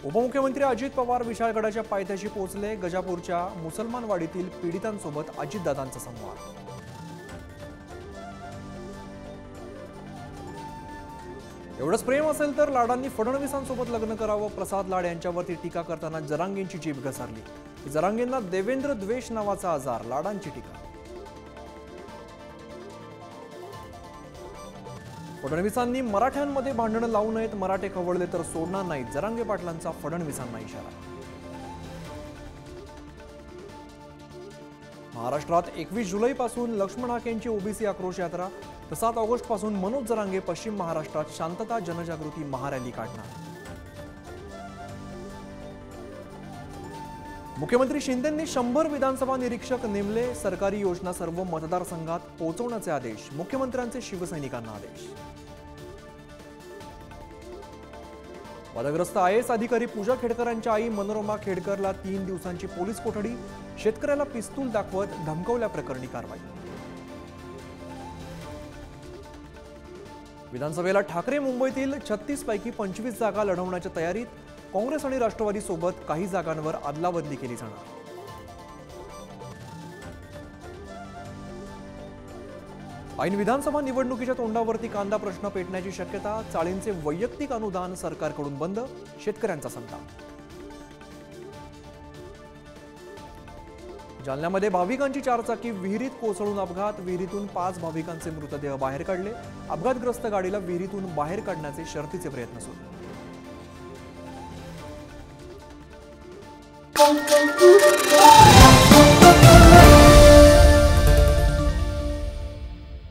उपमुख्यमंत्री अजित पवार विशाळगडाच्या पायथ्याशी पोहोचले। गजापूरच्या मुसलमानवाडीतील पीडितांसोबत अजितदादांचा संवाद। एवढंच प्रेम असेल तर लाडांनी फडणवीसांसोबत लग्न करावं। प्रसाद लाड यांच्यावरती टीका करताना जरांगेंची जीभ घसरली। जरांगेंना देवेंद्र द्वेष नावाचा आजार, लाडांची टीका। फडणवीसांनी मराठ्यांमध्ये भांडणं लावू नयेत, मराठे खवळले तर सोडणार नाहीत, जरांगे पाटलांचा फडणवीसांना इशारा। महाराष्ट्रात 21 जुलैपासून लक्ष्मण हाकेंची ओबीसी आक्रोश यात्रा, तर 7 ऑगस्टपासून मनोज जरांगे पश्चिम महाराष्ट्रात शांतता जनजागृती महारॅली काढणार। मुख्यमंत्री शिंदेंनी 100 विधानसभा निरीक्षक नेमले। सरकारी योजना सर्व मतदारसंघात पोहोचवण्याचे आदेश, मुख्यमंत्र्यांचे शिवसैनिकांना आदेश। वादग्रस्त IAS अधिकारी पूजा खेडकरांच्या आई मनोरमा खेडकरला 3 दिवसांची पोलीस कोठडी, शेतकऱ्याला पिस्तूल दाखवत धमकवल्याप्रकरणी कारवाई। विधानसभेला ठाकरे मुंबईतील 36 पैकी 25 जागा लढवण्याच्या तयारीत, काँग्रेस आणि राष्ट्रवादी सोबत काही जागांवर अदलाबदली केली जाणार। ऐन विधानसभा निवडणुकीच्या तोंडावरती कांदा प्रश्न पेटण्याची शक्यता, चाळींचे वैयक्तिक अनुदान सरकारकडून बंद, शेतकऱ्यांचा संताप। जालन्यामध्ये भाविकांची चारचाकी विहिरीत कोसळून अपघात, विहिरीतून 5 भाविकांचे मृतदेह बाहेर काढले। अपघातग्रस्त गाडीला विहिरीतून बाहेर काढण्याचे शर्थीचे प्रयत्न सुरू।